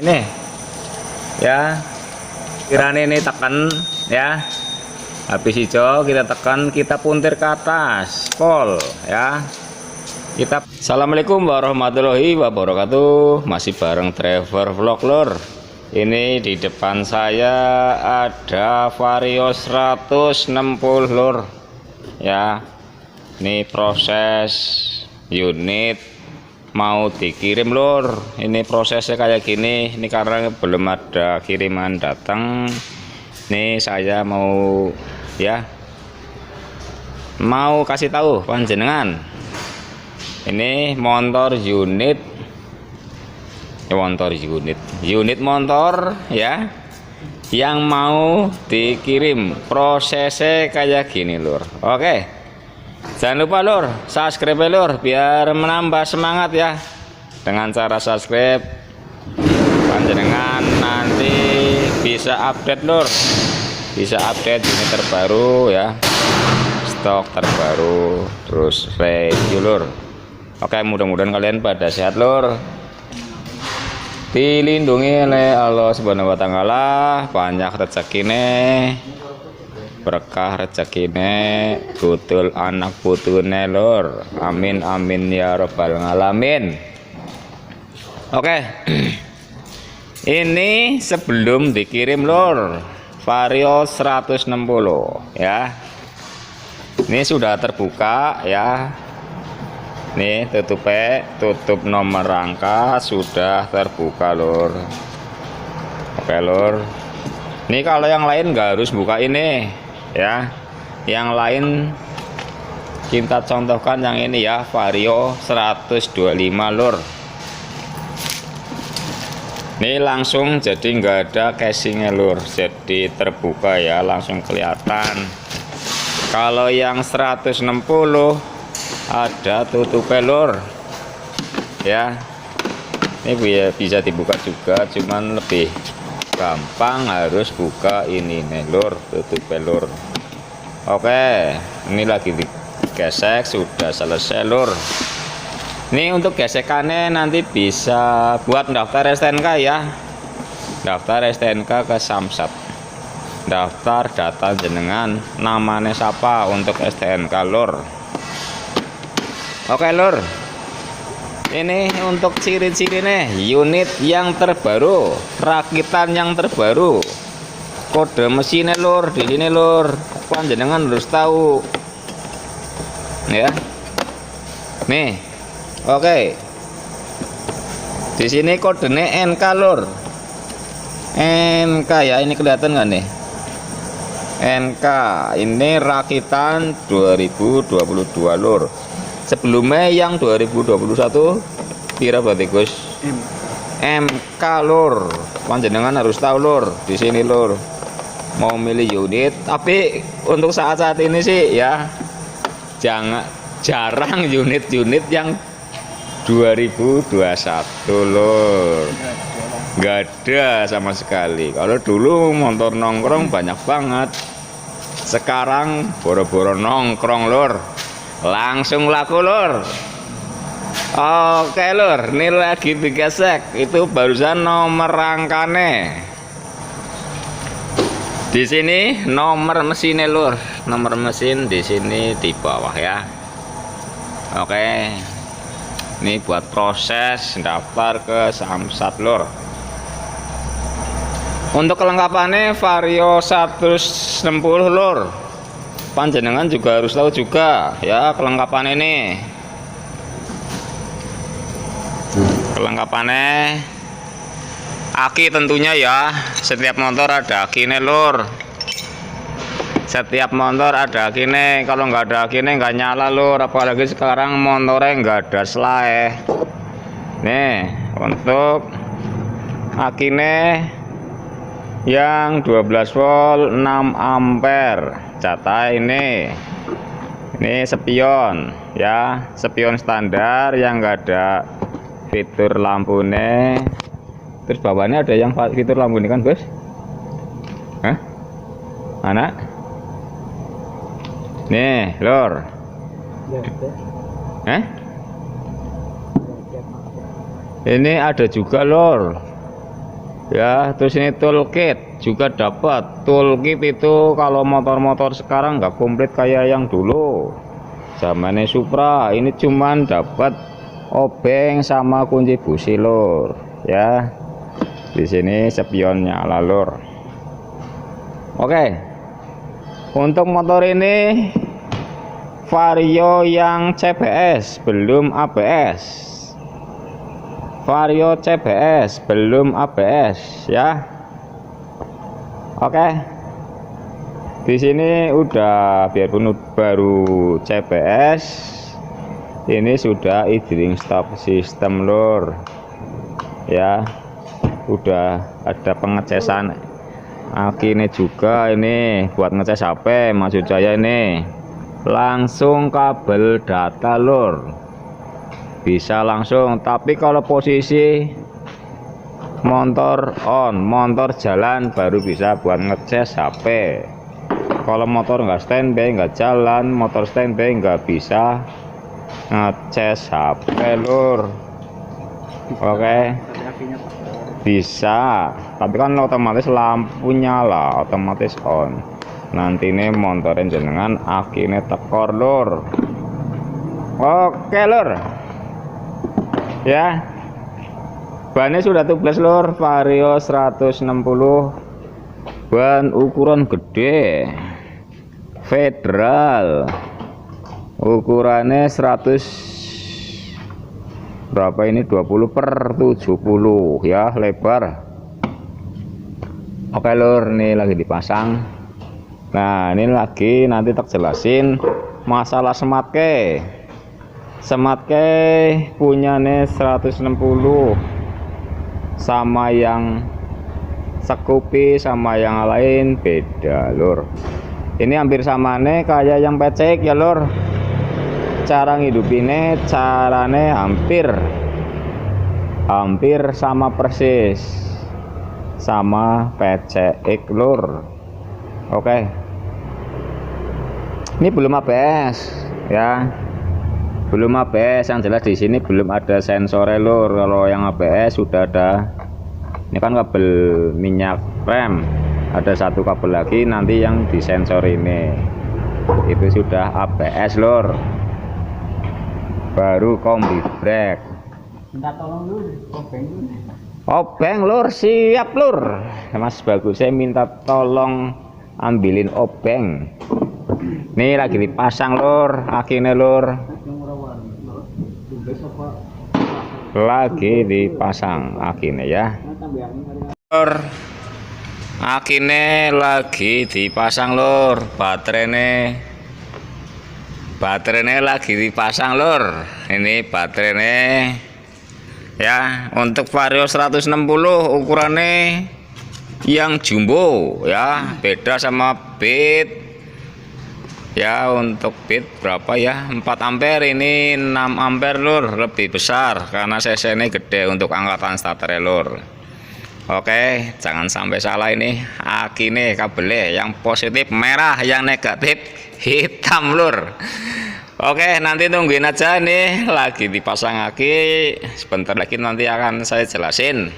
Ini ya, kiranya ini tekan ya, habis hijau kita tekan, kita puntir ke atas pol ya. Assalamualaikum warahmatullahi wabarakatuh. Masih bareng Driver Vlog lur. Ini di depan saya ada Vario 160 lur ya. Ini proses unit mau dikirim lur. Ini prosesnya kayak gini. Ini karena belum ada kiriman datang. Nih saya mau kasih tahu panjenengan. Ini motor unit motor ya, yang mau dikirim. Prosesnya kayak gini lur. Oke. Jangan lupa lur, subscribe lur biar menambah semangat ya. Dengan cara subscribe panjenengan nanti bisa update lur. Bisa update unit terbaru ya. Stok terbaru, terus review lur. Oke, mudah-mudahan kalian pada sehat lur. Dilindungi oleh Allah Subhanahu wa taala, banyak rezekine. Berkah rezekine, butul anak putune lur. Amin amin ya robbal alamin. Oke. Ini sebelum dikirim lur, Vario 160 ya. Ini sudah terbuka ya. Nih tutup nomor rangka sudah terbuka lur. Oke lur. Ini kalau yang lain nggak harus buka ini ya, yang lain kita contohkan yang ini ya, Vario 125 lur. Ini langsung jadi nggak ada casingnya lur, jadi terbuka ya, langsung kelihatan. Kalau yang 160 ada tutupnya lur ya. Ini bisa dibuka juga, cuman lebih gampang harus buka ini nih lur, tutup pelur. Oke, ini lagi digesek, sudah selesai lur. Ini untuk gesekannya nanti bisa buat daftar STNK ya, daftar STNK ke Samsat, daftar data jenengan, namanya siapa untuk STNK lur. Oke lur, ini untuk ciri-ciri nih, unit yang terbaru, rakitan yang terbaru, kode mesinnya lur di sini lur, panjenengan harus tahu ya. Nih, oke, di sini kodenya NK lur, NK ya, ini kelihatan nggak nih? NK ini rakitan 2022 lur. Sebelumnya yang 2021 kira berarti Gus MK lur, panjenengan harus tahu lur. Di sini lur mau milih unit, tapi untuk saat ini sih ya jarang unit-unit yang 2021 lur, nggak ada sama sekali. Kalau dulu motor nongkrong banyak banget, sekarang boro-boro nongkrong lur, langsung laku lur. Oke lur, ini lagi digesek, itu barusan nomor rangkane. Di sini nomor mesinnya lur, nomor mesin di sini di bawah ya. Oke, ini buat proses daftar ke Samsat lur. Untuk kelengkapannya Vario 160 lur, panjenengan juga harus tahu juga ya kelengkapan ini. Kelengkapannya aki tentunya ya, setiap motor ada akinya lur. Setiap motor ada akinya, kalau nggak ada akinya nggak nyala lur, apalagi sekarang motornya nggak ada selai. Nih untuk akinya yang 12 volt 6 ampere jatah ini spion ya, spion standar yang enggak ada fitur lampunya. Terus bawahnya ada yang fitur lampu ini kan Bos? Hah? Mana? Nih lor. Ini ada juga lor. ya. Terus ini toolkit juga dapat. Toolkit itu kalau motor-motor sekarang nggak komplit kayak yang dulu zamannya Supra. Ini cuman dapat obeng sama kunci busi lur ya. Di sini spionnya lah lur. Oke, untuk motor ini Vario yang CBS belum ABS. Vario CBS belum ABS ya. Oke. Di sini udah biarpun baru CBS, ini sudah idling stop system lur. Ya. Udah ada pengecasan aki ini juga, ini buat ngecas HP maksud saya, ini langsung kabel data lur, bisa langsung. Tapi kalau posisi motor on, motor jalan baru bisa buat ngecas HP. Kalau motor nggak standby, nggak jalan, motor standby nggak bisa ngecas HP lur. Oke, bisa, tapi kan otomatis lampu nyala, otomatis on. Nanti ini motorin jenengan akhirnya tekor lur. Oke lur ya, bannya sudah tubeless lur, Vario 160, ban ukuran gede federal, ukurannya 100 berapa ini, 20/70 ya lebar. Oke lur, ini lagi dipasang. Nah ini lagi nanti tak jelasin masalah sematke. Sematke punya nih 160 sama yang Scoopy sama yang lain beda lur. Ini hampir sama nih kayak yang pecek ya lur. Cara ngidupinnya carane hampir sama persis sama PCX lur. Oke, ini belum ABS ya, belum ABS. Yang jelas di sini belum ada sensor lur. Kalau yang ABS sudah ada. Ini kan kabel minyak rem, ada satu kabel lagi nanti yang disensor ini, itu sudah ABS lur. Baru kombi brake. Minta tolong dulu, obeng dulu. Obeng lur, siap lur. Mas bagus, saya minta tolong ambilin obeng. Nih lagi dipasang lur, akhirnya lur. Lagi dipasang akhirnya ya. Lur, akhirnya lagi dipasang lur, baterainya lagi dipasang lur. Ini baterainya ya, untuk Vario 160 ukurannya yang jumbo ya, beda sama Beat ya. Untuk Beat berapa ya, 4 ampere, ini 6 ampere lur, lebih besar karena cc ini gede untuk angkatan starter lur. Oke, jangan sampai salah, ini aki nih kabelnya, yang positif merah, yang negatif hitam lur. Oke, nanti tungguin aja, nih lagi dipasang aki. Sebentar lagi nanti akan saya jelasin.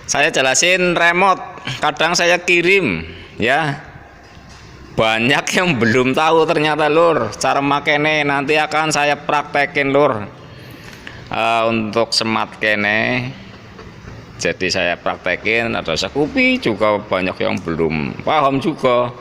Saya jelasin remote, kadang saya kirim ya. Banyak yang belum tahu ternyata lur cara makainya, nanti akan saya praktekin lur. Untuk smart kene, jadi saya praktekin. Ada Scoopy juga banyak yang belum paham juga,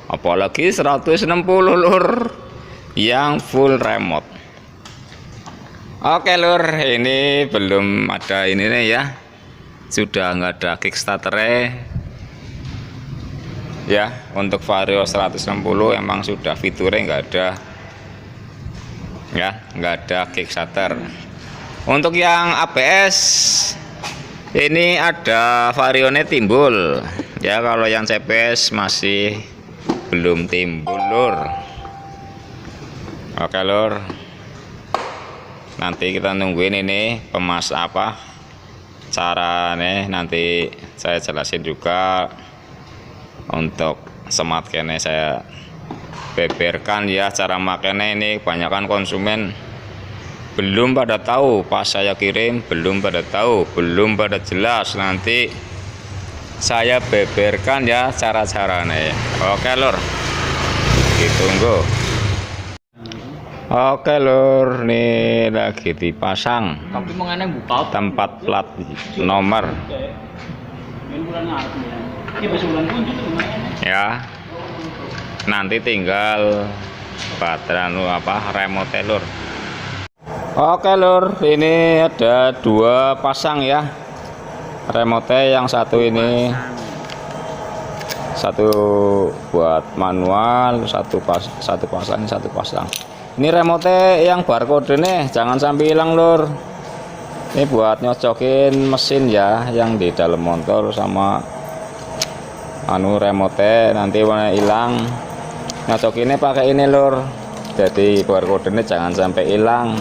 apalagi 160 lur yang full remote. Oke lur, ini belum ada ini nih ya, sudah nggak ada kickstarter ya. Untuk Vario 160 emang sudah fiturnya nggak ada ya, nggak ada kickstarter. Untuk yang ABS ini ada Varionya timbul ya, kalau yang CBS masih belum timbul lur. Oke lur, nanti kita nungguin ini caranya, nanti saya jelasin juga. Untuk smart kene saya beberkan ya cara makainya. Ini kebanyakan konsumen belum pada tahu, pas saya kirim belum pada tahu, belum pada jelas. Nanti saya beberkan ya cara-caranya. Oke lur, ditunggu. Oke lur, nih lagi dipasang Tapi mengenai buka tempat plat nomor ya. Nanti tinggal baterai remote lur. Oke lur, ini ada 2 pasang ya remote. Yang satu ini satu buat manual, satu pasang. Ini remote yang barcode nih, jangan sampai hilang lur. Ini buat nyocokin mesin ya, yang di dalam motor sama remote nanti warna hilang. Nyocokinnya pakai ini lur. Jadi barcode ini jangan sampai hilang.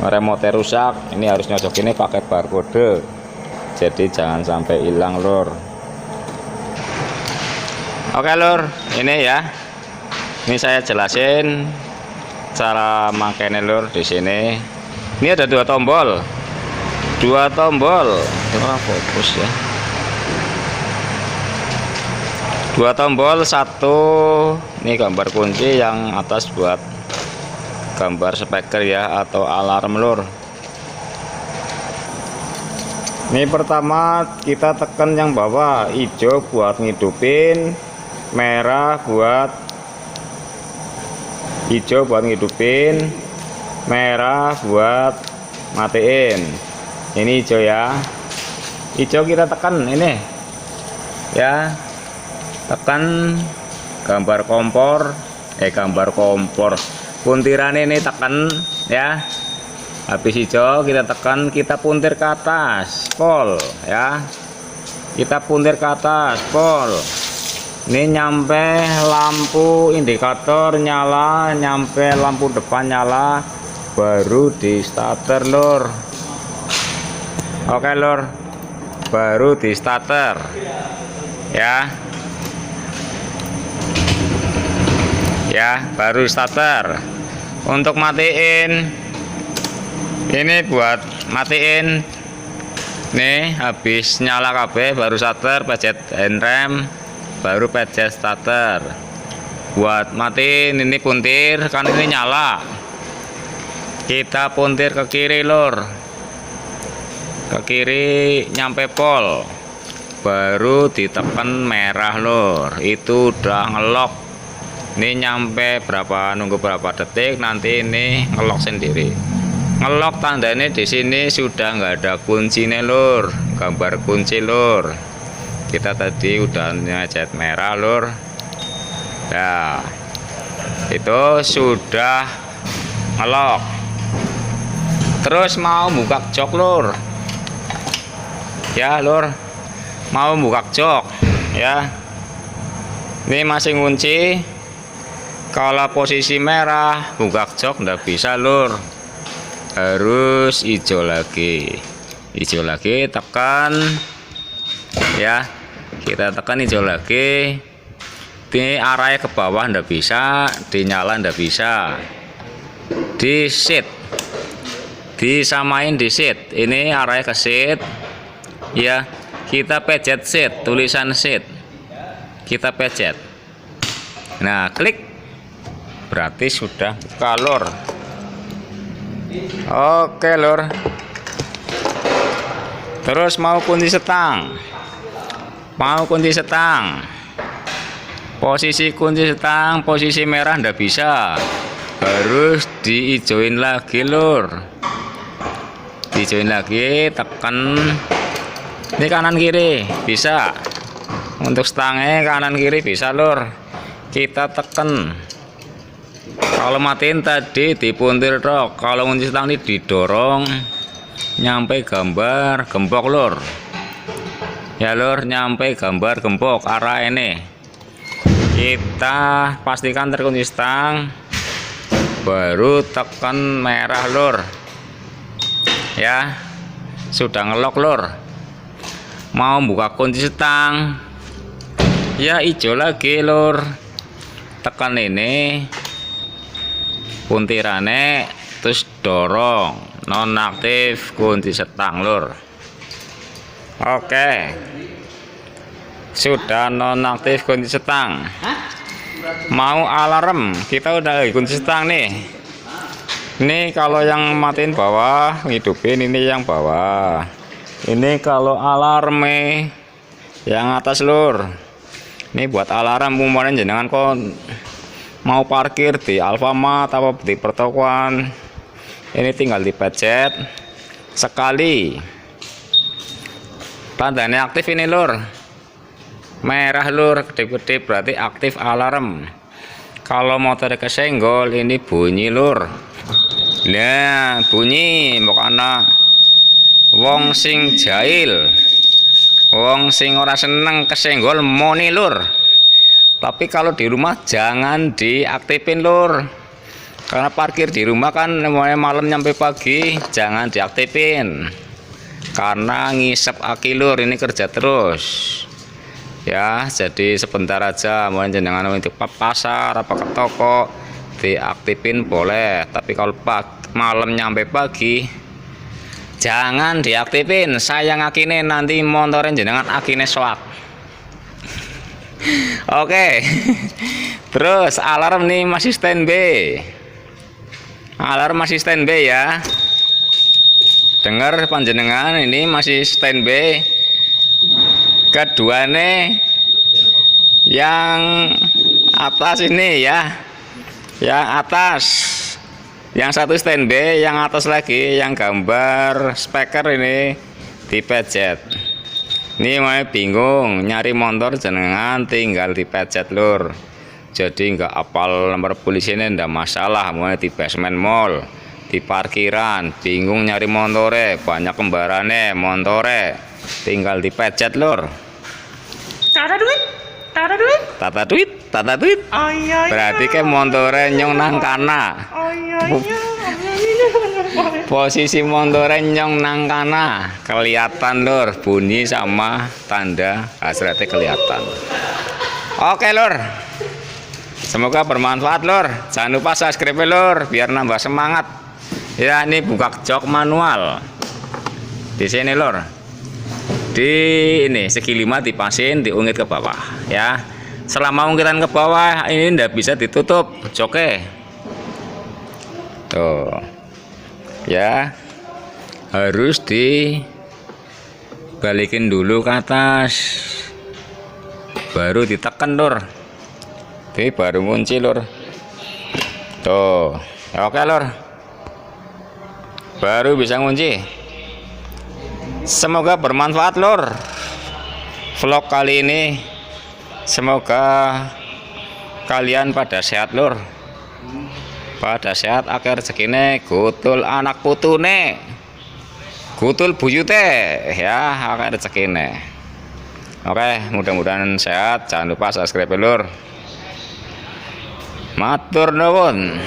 Remote rusak, ini harus nyocokinnya pakai barcode. Jadi jangan sampai hilang lur. Oke lur, ini ya. Ini saya jelasin cara makainya lur di sini. Ini ada 2 tombol. 2 tombol. Fokus ya. 2 tombol, satu ini gambar kunci, yang atas buat gambar speaker ya atau alarm lur. Ini pertama kita tekan yang bawah, hijau buat ngidupin, merah buat merah buat matiin. Ini hijau ya. Hijau kita tekan ini ya. Tekan gambar kompor, puntiran ini tekan ya. Habis hijau kita tekan, kita puntir ke atas pol ya. Kita puntir ke atas pol. Ini nyampe lampu indikator nyala, nyampe lampu depan nyala, baru di starter lur. Oke lur, baru di starter ya. Ya, baru starter. Untuk matiin, ini buat matiin nih, habis nyala KB baru starter, pencet handrem baru pencet starter. Buat matiin ini puntir, kan ini nyala, kita puntir ke kiri lur, ke kiri nyampe pol, baru ditekan merah lur. Itu udah ngelok. Ini nyampe nunggu berapa detik, nanti ini ngelok sendiri. Ngelok tandanya di sini sudah nggak ada kuncinya lur, gambar kunci lur. Kita tadi udah nyecet merah lur. Ya, itu sudah ngelok. Terus mau buka jok lur. Ya lur, mau buka jok ya. Ini masih ngunci. Kalau posisi merah buka jok nggak bisa lur, harus hijau lagi. Hijau lagi, tekan ya, kita tekan hijau lagi. Ini arahnya ke bawah ndak bisa, dinyala ndak bisa. Di seat, disamain di seat. Ini arahnya ke seat ya, kita pencet seat, tulisan seat kita pencet. Nah klik, berarti sudah buka lur. Oke lur, terus mau kunci setang, posisi kunci setang posisi merah ndak bisa, harus diijoin lagi lur. Diijoin lagi, tekan ini kanan kiri bisa. Untuk stangnya kanan kiri bisa lur, kita tekan. Kalau matiin tadi dipuntir tok, kalau kunci setang ini didorong nyampe gambar gembok lur. Ya lur, nyampe gambar gembok arah ini. Kita pastikan terkunci setang, baru tekan merah lur. Ya, sudah ngelok lur. Mau buka kunci setang, ya hijau lagi lur. Tekan ini puntirannya, terus dorong nonaktif kunci setang lur. Oke, Sudah nonaktif kunci setang. Hah? Mau alarm, kita udah kunci setang nih. Ini kalau yang matiin bawah, hidupin ini yang bawah. Ini kalau alarme yang atas lur. Ini buat alarm umpamanya jenengan kok mau parkir di Alfamart atau di pertokoan. Ini tinggal dipencet sekali. Tandanya aktif ini lur. Merah lur, kedip-kedip berarti aktif alarm. Kalau motor kesenggol ini bunyi lur. Nah, bunyi makanya wong sing jahil, wong sing ora seneng kesenggol moni lur. Tapi kalau di rumah jangan diaktifin lur. Karena parkir di rumah kan mulai malam nyampe pagi, jangan diaktifin. Karena ngisep aki lur, ini kerja terus. Ya, jadi sebentar aja mau jenengan untuk pasar apa ke toko diaktifin boleh, tapi kalau malam nyampe pagi jangan diaktifin. Sayang akine nanti motorin jenengan akine soak. Oke. Terus alarm nih masih standby. Alarm masih standby ya. Dengar panjenengan ini masih standby. Kedua nih yang atas ini ya, yang atas, yang satu standby, yang atas lagi yang gambar speaker ini dipencet. Ini mau bingung nyari motor jenengan tinggal dipencet lur. Jadi nggak apal nomor polisi ini ndak masalah. Mau di basement mall, di parkiran, bingung nyari motore, banyak kembarane motore, tinggal dipencet lur. Tata duit, tata duit. Tata duit, tata duit. Oh iya. Berarti ke montore nyong nang kana. Oh iya. Posisi montore nyong nang kana kelihatan lur, bunyi sama tanda hasratnya kelihatan. Oke lur. Semoga bermanfaat lur. Jangan lupa subscribe lur biar nambah semangat. Ya ini buka jok manual. Di sini lur. Di ini segi 5 dipasin, diungit ke bawah ya. Selama ungitan ke bawah ini ndak bisa ditutup joknya tuh ya, harus dibalikin dulu ke atas baru ditekan lur. Jadi baru kunci lur tuh ya. Oke lur, baru bisa ngunci. Semoga bermanfaat lur vlog kali ini. Semoga kalian pada sehat lur, pada sehat akhir rezekine gutul anak putune, gutul buyute ya akhir rezekine. Oke, mudah-mudahan sehat. Jangan lupa subscribe lur. Matur nuwun.